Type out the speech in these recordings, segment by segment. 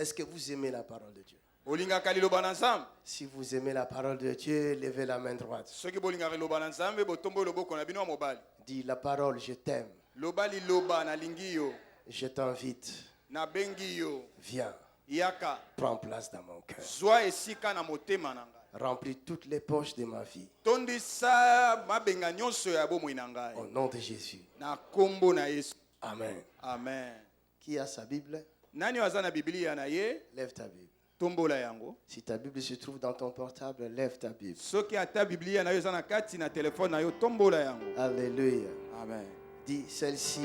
Est-ce que vous aimez la parole de Dieu? Olingaka liloba na Nzambe. Si vous aimez la parole de Dieu, levez la main droite. Soki bolingaka liloba na Nzambe botombo loboko na bino mobali. Dis la parole, je t'aime. Loba liloba na lingi yo. Je t'invite. Na bengi yo. Viens. Yaka. Prends place dans mon cœur. Zwa esika na motema na ngai. Remplis toutes les poches de ma vie. Tondisa mabenga nyonso ya bomoi na ngai. Au nom de Jésus. Na kombo na Yesu. Amen. Amen. Qui a sa Bible? Nani waza na Biblia na ye? Lève ta Bible. Tombola yango. Si ta Bible se trouve dans ton portable, lève ta Bible. Soki ata Biblia na yo za na kati na telefone na yo tombola yango. Alléluia. Amen. Dis, celle-ci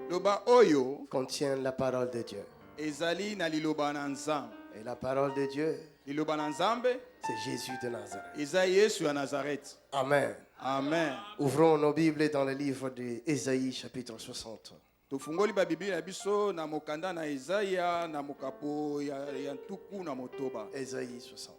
Loba oyo contient la parole de Dieu. ezali na liloba na Nzambe. Et la parole de Dieu, Liloba na Nzambe c'est Jésus de Nazareth. eza Yesu ya Nazareth. Amen. Amen. Ouvrons nos Bibles dans le livre d'Ésaïe, chapitre 60. Tofungoli ba Biblia biso na mokanda na Isaiah na mokapo ya ntuku na motoba. Ésaïe 60.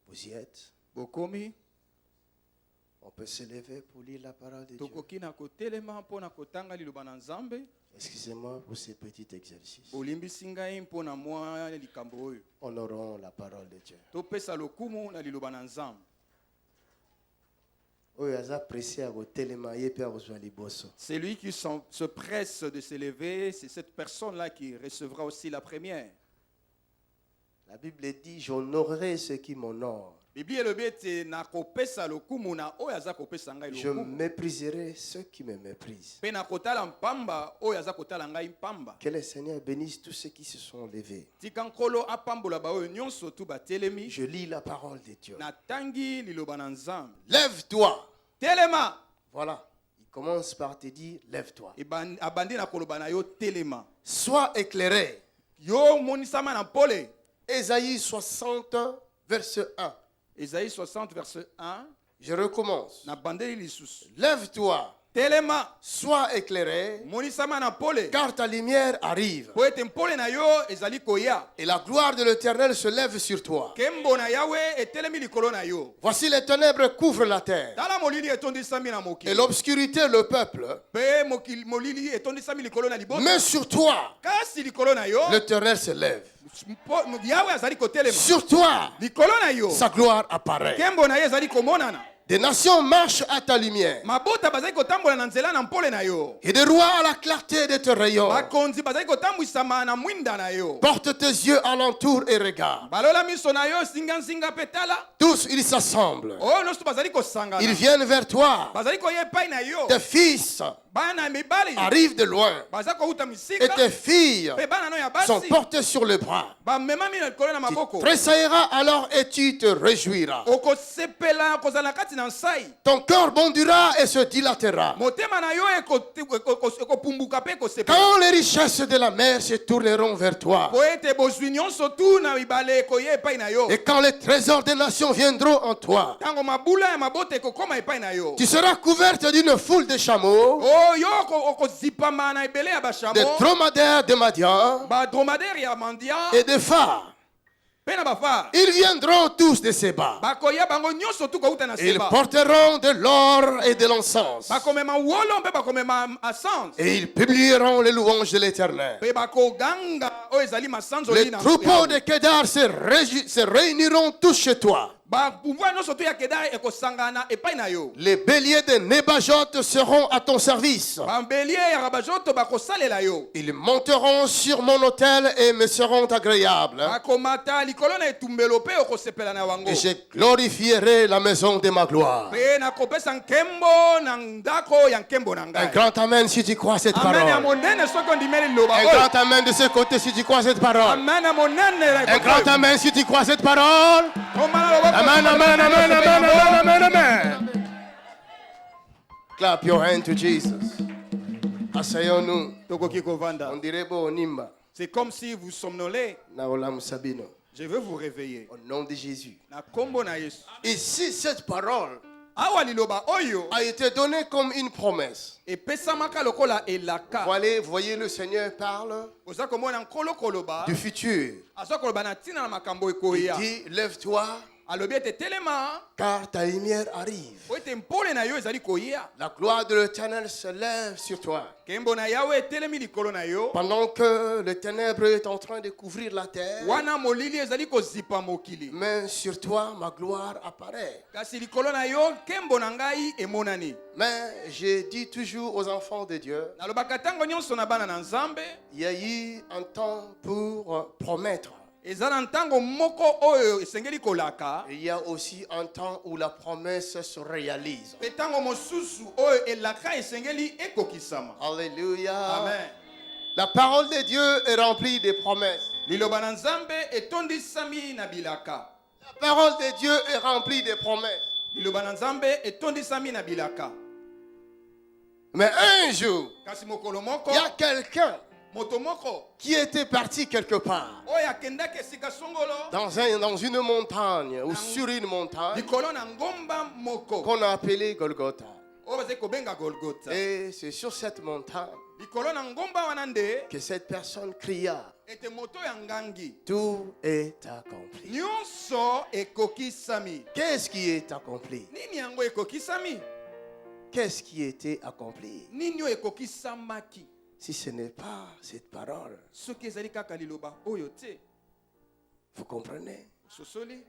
Vous y êtes? Bokomi On peut se lever pour lire la parole de Dieu. tokoki na kotelema mpona kotanga liloba na Nzambe. Excusez-moi pour ce petit exercice. Olimbisi ngai mpona mwa likambo oyo. Honorons la parole de Dieu. Topesa lokumu na liloba na Nzambe. Oyo aza pressé à kotelema ye pe akozwa liboso. Celui qui se presse de s'élever, c'est cette personne-là qui recevra aussi la première. La Bible dit, j'honorerai ceux qui m'honorent. Bible elobi ete na kopesa lokumu na oyo aza kopesa ngai Je lokumu. mépriserai ceux qui me méprisent. Pe na kotala mpamba oyo aza kotala ngai mpamba. Que le Seigneur bénisse tous ceux qui se sont levés. Tika nkolo apambola ba oyo nyonso tu batelemi. Je lis la parole de Dieu. Na tangi liloba na Nzambe. Lève-toi. Telema. Voilà. Il commence par te dire, lève-toi. Abandi na koloba na yo telema. Sois éclairé. Yo monisama na pole. Ésaïe 60, verset 1. Ésaïe 60 verset 1. Je recommence. Na bandeli lisusu. Lève-toi. Telema. Sois éclairé, Monisama na pole. car ta lumière arrive. Po ete mpole na yo ezali koya. Et la gloire de l'Éternel se lève sur toi. Kembo na Yahweh etelemi likolo na yo. Voici les ténèbres couvrent la terre. Tala molili etondisami na mokili. Et l'obscurité le peuple. Pe molili etondisami likolo na liboso. Mais sur toi, Kasi likolo na yo. l'Éternel se lève. Yahweh azali kotelema. Sur toi, Likolo na yo. sa gloire apparaît. Kembo na ye ezali komonana. Des nations marchent à ta lumière. Mabota bazali kotambola na nzela na mpole na yo. Et des rois à la clarté de tes rayons. Bakonzi bazali kotambwisama na mwinda na yo. Porte tes yeux alentour et regarde. Balola miso na yo singa petala. Tous, ils s'assemblent. Oh nosto bazali kosangana. Ils viennent vers toi. Bazali koye epai na yo. Tes fils Bana mibali. arrivent de loin. Bazali kouta Et misika. tes filles Pe bana no ya sont basi. portées sur le bras. Ba memami na likolo na maboko. Tu tressailleras alors et tu te réjouiras. Okosepela kozala kati na nsai. Ton cœur bondira et se dilatera. Motema na yo ekopumbuka pe ekosepela. Quand les richesses de la mer se tourneront vers toi. Po ete bozwi nyonso tu na mibale ekoye epai na yo. Et quand les trésors des nations viendront en toi. Tango mabula ya mabota ekokoma epai na yo. Tu seras couverte d'une foule de chameaux. Oh yo okozipama na ebele ya bashamo. Des dromadaires de Madian. Ba dromadaire ya mandia. Et des phares. Pe na bafa. Ils viendront tous de Séba. Bakoya bango nyonso tu kouta na Ils seba. porteront de l'or et de l'encens. Bakomema wolo mpe bakomema asans. Et ils publieront les louanges de l'Éternel. Pe bakoganga o ezali masanzo Les lina. troupeaux de Kédar se réuniront tous chez toi. Ba pouvoir nyonso tu ya kedar ekosangana epai na yo. Les béliers de Nébajot seront à ton service. Ba belie ya rabajoto bakosalela yo. Ils monteront sur mon autel et me seront agréables. Bakomata likolo na etumbelo pe okosepela na wango. Et je glorifierai la maison de ma gloire. Pe na kopesa nkembo na ndako ya nkembo na Un ngai. grand amen si tu crois cette Amen ya parole. monene soko ndimeli loba. Un grand amen de ce côté si tu crois cette parole. Amen ya monene. Un grand amen si tu crois cette parole. Amen, amen, amen, amen, amen, amen, amen. Clap your hand to Jesus. Asseyons-nous. Tokoki kovanda. On dirait bon nimba. C'est comme si vous somnolez. Na olam sabino. Je veux vous réveiller. Au nom de Jésus. Na kombo na Yesu. Et si cette parole awa liloba oyo a été donné comme une promesse. epesamaka lokola elaka. Voyez, le Seigneur parle Oza komona nkolo koloba du futur. aza koloba na ntina na makambo Il ekoya. dit, lève-toi, Alobi ete telema car ta lumière arrive. po ete mpole na yo ezali koya. La gloire de l'Éternel se lève sur toi. Kembo na yawe etelemi likolo na yo. Pendant que le ténèbre est en train de couvrir la terre, Wana molili ezali kozipa mokili. mais sur toi, ma gloire apparaît. Kasi likolo na yo kembo na ngai emonani. Mais je dis toujours aux enfants de Dieu, Nalobaka ntango nyonso na bana na Nzambe, il y a eu un temps pour promettre. eza na ntango moko oyo esengeli kolaka. Il y a aussi un temps où la promesse se réalise. Pe ntango mosusu oyo elaka esengeli ekokisama. Alléluia. Amen. La parole de Dieu est remplie de promesses. Liloba na Nzambe etondisami na bilaka. La parole de Dieu est remplie de promesses. Liloba na Nzambe etondisami na bilaka. Mais un jour, Kasi mokolo moko il y a quelqu'un moto moko qui était parti quelque part, oyo akendaki esika songolo dans une montagne ou sur une montagne likolo na ngomba moko qu'on a appelée Golgotha. oyo bazali kobenga Golgotha. Et c'est sur cette montagne Likolo na ngomba wana nde que cette personne cria, ete moto ya ngangi tout est accompli. nyonso ekokisami. Qu'est-ce qui est accompli? Nini yango ekokisami? Qu'est-ce qui était accompli? Nini oyo ekokisamaki? Si ce n'est pas cette parole, Soki ezali kaka liloba oyo te. vous comprenez? Sosoli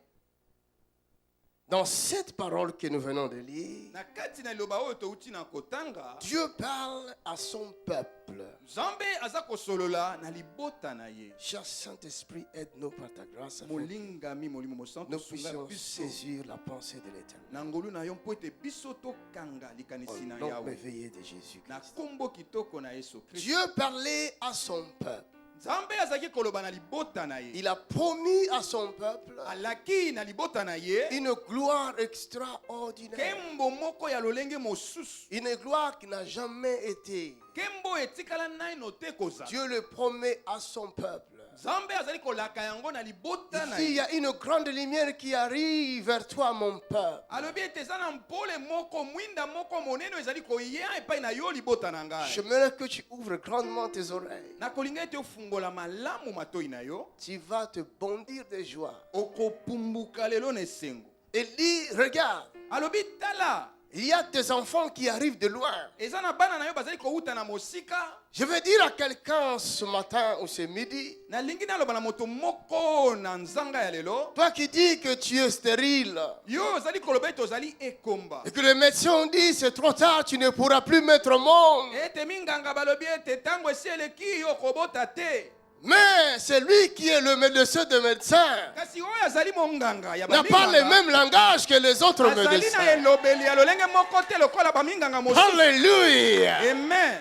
Dans cette parole que nous venons de lire, na kati na liloba oyo touti na kotanga, Dieu parle à son peuple. Nzambe aza kosolola na libota na ye. Cher Saint-Esprit, aide-nous par ta grâce afin que Molingami molimo mosantu nous sunga puissions biso saisir la pensée de l'Éternel. na ngolu na yo mpo ete biso tokanga likanisi na Au nom yawe merveilleux de na Jésus-Christ. kombo kitoko na Yesu Kristo. Dieu parlait à son peuple. Nzambe azaki koloba na libota na ye. Il a promis à son peuple Alaki na libota na ye une gloire extraordinaire. kembo moko ya lolenge mosusu. Une gloire qui n'a jamais été. Kembo etikala naino te koza. Dieu le promet à son peuple. Nzambe azali kolaka yango na libota na Ici, il y ye. a une grande lumière qui arrive vers toi, mon peuple. Alobi ete eza na mpole moko mwinda moko monene ezali koya epai na yo libota na ngai. J'aimerais que tu ouvres grandement tes oreilles. Nakolinga ete ofungola malamu matoi na yo. Tu vas te bondir de joie. Okopumbuka lelo na esengo. Et dit, regarde, Alobi tala. il y a des enfants qui arrivent de loin. Eza na bana na yo bazali kouta na mosika. Je veux dire à quelqu'un ce matin ou ce midi, Nalingi naloba na moto moko na nzanga ya lelo. toi qui dis que tu es stérile, Yo ozali koloba ete ozali ekomba. et que les médecins ont dit c'est trop tard, tu ne pourras plus mettre au monde. Ete minganga balobi ete tango esi eleki yo kobota te. Mais c'est lui qui est le médecin des médecins. Kasi oyo azali monganga ya N'a pas le même langage que les autres azali na médecins. elobeli ya lolenge moko te lokola baminganga mosusu. Alléluia. Amen.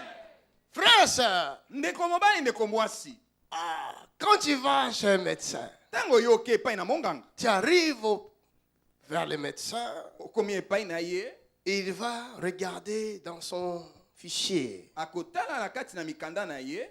Frère, sœur, Ndeko mobali ndeko mwasi. quand tu vas chez un médecin, Tango yo oke epai na monganga. tu arrives vers le médecin, Okomi epai na ye. il va regarder dans son fichier. Akotala na kati na mikanda na ye.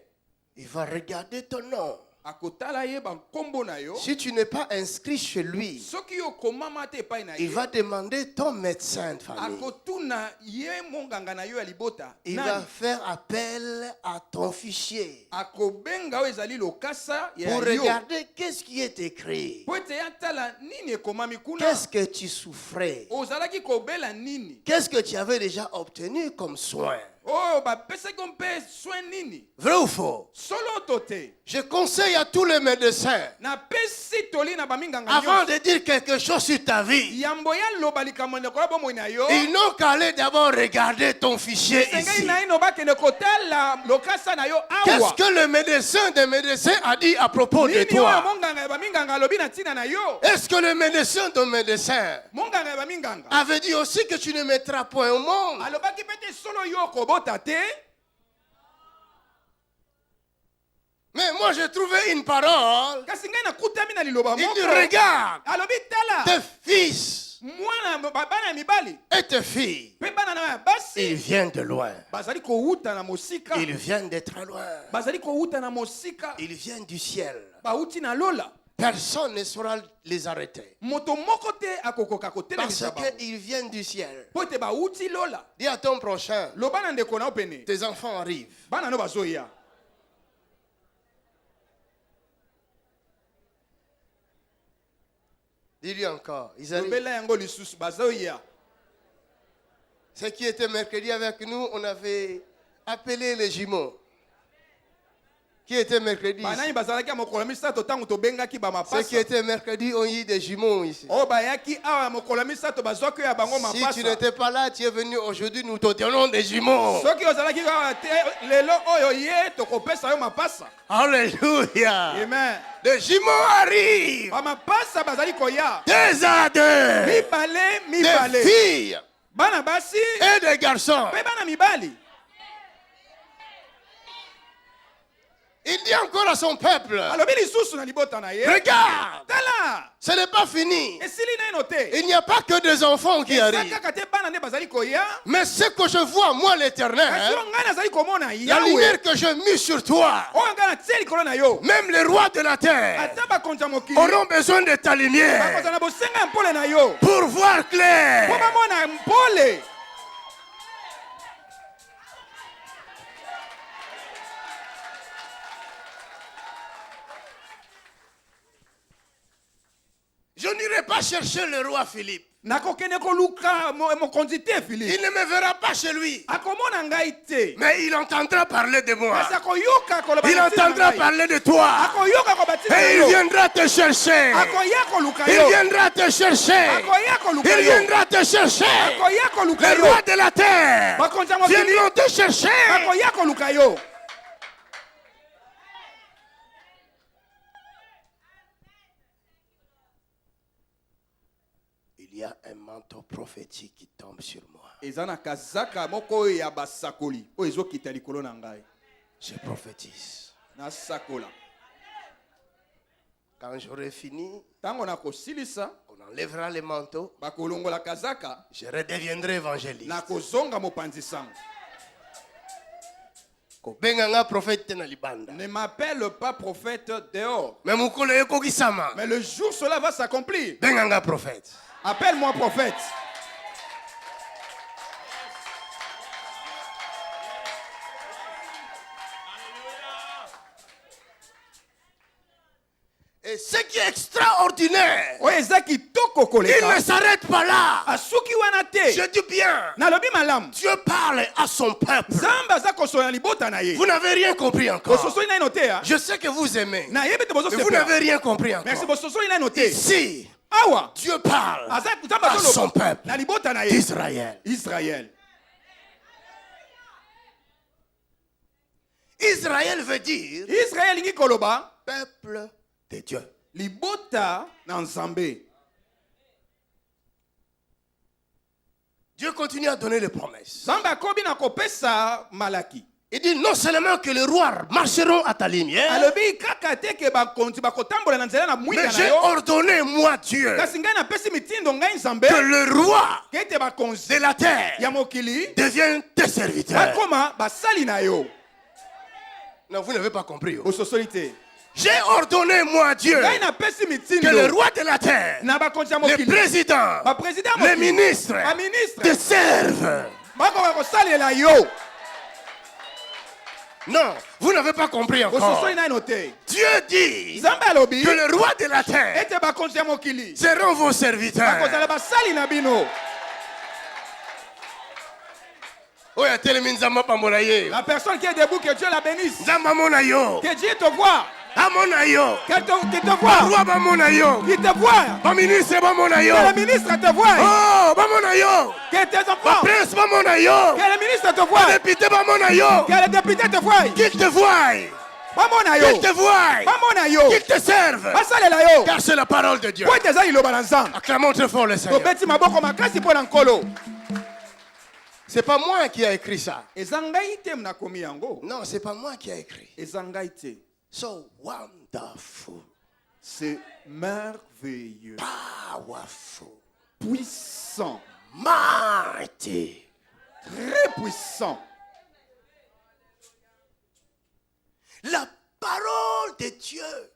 Il va regarder ton nom. Akotala ye bankombo na yo. Si tu n'es pas inscrit chez lui, Soki yo komama te epai na il ye. va demander ton médecin de famille. Akotuna ye monganga na yo ya libota. Il va faire appel à ton fichier Akobenga oyo ezali lokasa ya pour yo. regarder qu'est-ce qui est écrit. Po ete ya tala nini ekomami kuna. Qu'est-ce que tu souffrais? Ozalaki kobela nini. Qu'est-ce que tu avais déjà obtenu comme soin? Oh bapesaki yo mpe soin nini. Vrai ou faux? Solo to te. Je conseille à tous les médecins, Napesi toli na baminganga avant nyonso. de dire quelque chose sur ta vie, Yambo ya loba likambo ndeko ya bomoi na yo. ils n'ont qu'à aller d'abord regarder ton fichier Sengai ici. na ino bakende kotala lokasa na yo Qu'est-ce awa. que le médecin des médecins a dit à propos de Nini oyo toi? monganga ya baminganga alobi na ntina na yo. Est-ce que le médecin de médecin Monganga ya baminganga avait dit aussi que tu ne mettras point au monde? alobaki pete solo yo kobota te. Mais moi j'ai trouvé une parole. Kasi ngai nakutami na liloba Il dit moko. regarde Alobi tala. tes fils Mwana bana ya mibali. et tes filles. Pe bana na ya Ils basi. viennent de loin. Bazali kouta na mosika. Ils viennent de très loin. Bazali kouta na mosika. Ils viennent du ciel. Bauti na lola. personne ne saura les arrêter. Parce qu'ils viennent du ciel. Dis à ton prochain, tes enfants arrivent. Dis-lui encore, ils arrivent. Ce qui était mercredi avec nous, on avait appelé les jumeaux. Qui était mercredi ici? Ce qui était mercredi, on y a des jumeaux ici. Si tu n'étais pas là, tu es venu aujourd'hui, nous te donnons des jumeaux. Alléluia. Amen. Les jumeaux arrivent. 2 à 2. Des filles et des garçons. Il dit encore à son peuple, regarde, ce n'est pas fini. Il n'y a pas que des enfants qui arrivent. Mais ce que je vois, moi l'Éternel, la lumière que je mis sur toi, même les rois de la terre auront besoin de ta lumière pour voir clair. Je n'irai pas chercher le roi Philippe. Il ne me verra pas chez lui. Mais il entendra parler de moi. Il entendra parler de toi. Et il viendra te chercher. Il viendra te chercher. Il viendra te chercher. Les rois de la terre viendront te chercher. Il y a un manteau prophétique qui tombe sur moi. Je prophétise. Quand j'aurai fini, on enlèvera les manteaux. Je redeviendrai évangéliste. Ne m'appelle pas prophète dehors. Mais le jour cela va s'accomplir. Prophète. Appelle-moi prophète. Et ce qui est extraordinaire, il ne s'arrête pas là. Je dis bien, Dieu parle à son peuple. Vous n'avez rien compris encore. Je sais que vous aimez, mais vous n'avez rien compris encore. Ici, Dieu parle à son peuple d'Israël. Israël veut dire peuple de Dieu. Libota na Nzambe. Dieu continue à donner les promesses. Zamba kobi na kopesa malaki. Il dit non seulement que les rois marcheront à ta lumière, mais j'ai ordonné, moi Dieu, que le roi de la terre devienne tes serviteurs. Non, vous n'avez pas compris. J'ai ordonné, moi Dieu, que le roi de la terre, les présidents, les ministres, te servent. Non, vous n'avez pas compris encore. Dieu dit que le roi de la terre seront vos serviteurs. La personne qui est debout, que Dieu la bénisse. Que Dieu te voit. Qu'il te voit. Qu'il te voit. Que le ministre te voit. Que tes enfants. Que le ministre te voit. Que le député te voit. Qu'il te voit. Qu'il te voie. Qu'il te serve. Car c'est la parole de Dieu. Acclamons très fort le Seigneur. C'est pas moi qui a écrit ça. Non, c'est pas moi qui a écrit. So wonderful. C'est merveilleux. Powerful. Puissant. Mighty. Très puissant. La parole de Dieu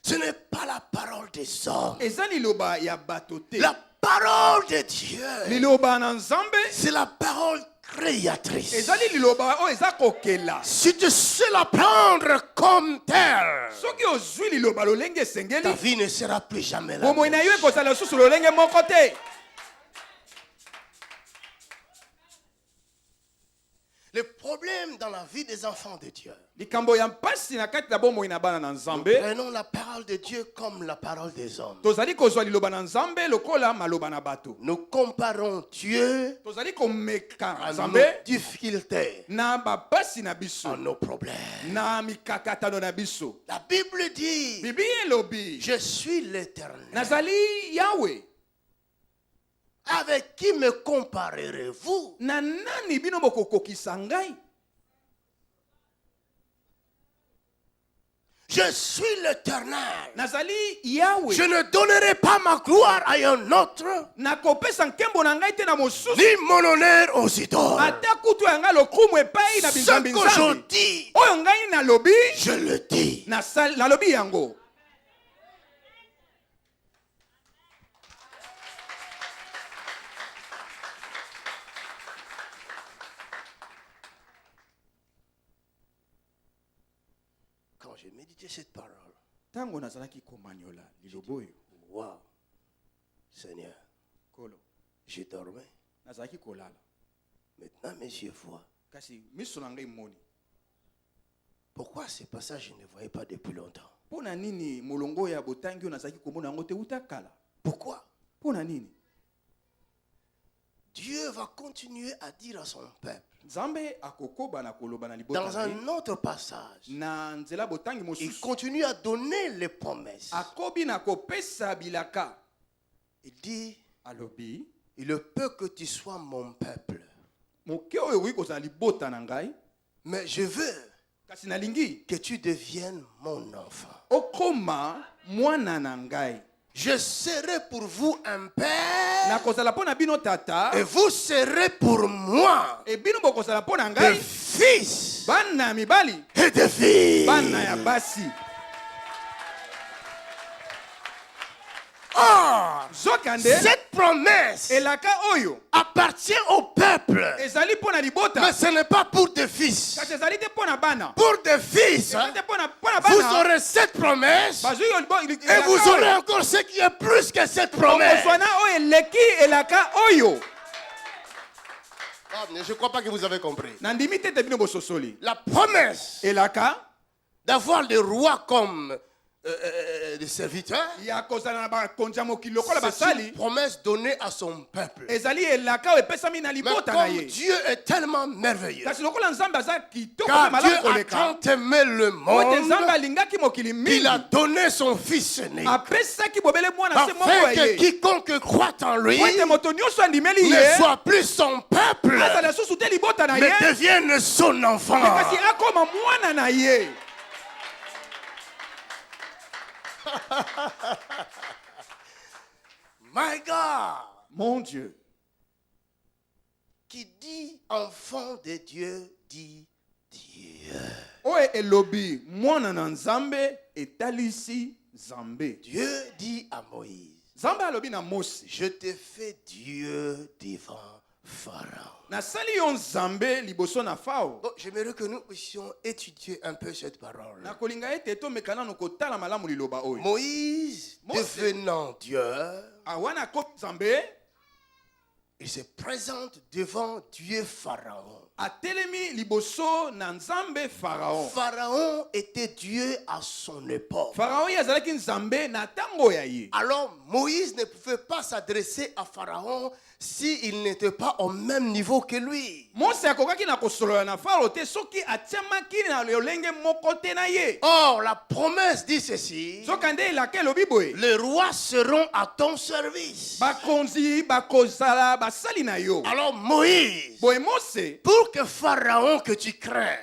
Ce n'est pas la parole des hommes. La La parole de Dieu, c'est la parole créatrice. Si tu sais la prendre comme telle, ta vie ne sera plus jamais la même. Le problème dans la vie des enfants de Dieu, nous prenons la parole de Dieu comme la parole des hommes. Nous comparons Dieu à nos difficultés, à nos problèmes. La Bible dit, je suis l'Éternel. Avec qui me comparerez-vous? Je suis l'Éternel. Je ne donnerai pas ma gloire à un autre, ni mon honneur aux idoles. Ce que je dis, je le dis. Quand j'ai médité cette parole, wow, Seigneur, j'ai dormi. Maintenant mes yeux voient. Pourquoi ces passages je ne voyais pas depuis longtemps? Pourquoi? Dieu va continuer à dire à son peuple. Dans un autre passage, il continue à donner les promesses. Il dit, il peut que tu sois mon peuple, mais je veux que tu deviennes mon enfant. Je serai pour vous un père, et vous serez pour moi des fils et des filles. Or, cette promesse appartient au peuple, mais ce n'est pas pour des fils. Pour des fils, vous aurez cette promesse et vous aurez encore ce qui est plus que cette promesse. Je ne crois pas que vous avez compris. La promesse d'avoir des rois comme des serviteurs, c'est une promesse donnée à son peuple. Mais comme Dieu est tellement merveilleux, car Dieu a tant aimé le monde, il a donné son fils aîné, afin que quiconque croit en lui ne soit plus son peuple, mais devienne son enfant. My God, mon Dieu, qui dit enfant de Dieu, dit Dieu. Dieu dit à Moïse, je te fais Dieu devant Pharaon. Bon, j'aimerais que nous puissions étudier un peu cette parole. Moïse, devenant Dieu, il se présente devant Dieu Pharaon. Pharaon était Dieu à son époque. Alors Moïse ne pouvait pas s'adresser à Pharaon s'il n'était pas au même niveau que lui. Or, la promesse dit ceci: les rois seront à ton service. Alors Moïse, pour que Pharaon que tu crains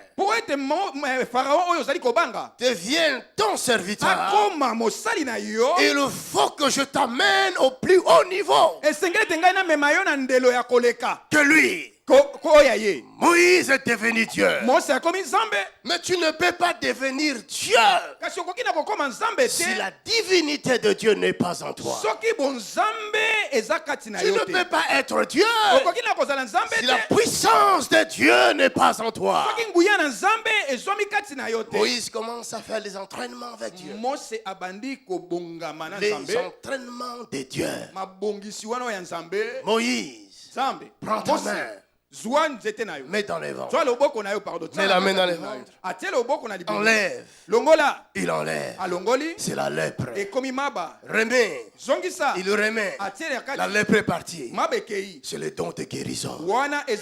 devienne ton serviteur, il faut que je t'amène au plus haut niveau que lui. Moïse est devenu Dieu. Mais tu ne peux pas devenir Dieu si la divinité de Dieu n'est pas en toi. Tu ne peux pas être Dieu si la puissance de Dieu n'est pas en toi. Moïse commence à faire les entraînements avec Dieu. Les entraînements de Dieu. Moïse, prends ta main. Mets dans les ventres. Mets la main dans les ventres. Enlève. Il enlève. C'est la lèpre. Remets. Il remet. La lèpre est partie. C'est le don de guérison. Et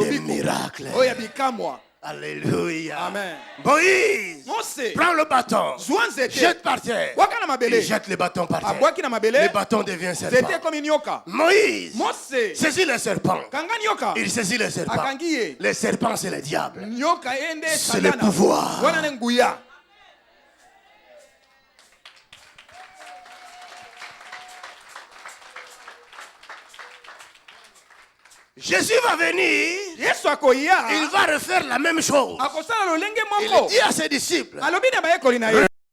des miracles. Alléluia. Amen. Moïse, prends le bâton, jette par terre. Il jette le bâton par terre. Le bâton devient serpent. Moïse saisit le serpent. Il saisit le serpent. Le serpent, c'est le diable. C'est le pouvoir. Jésus va venir, il va refaire la même chose. Il dit à ses disciples,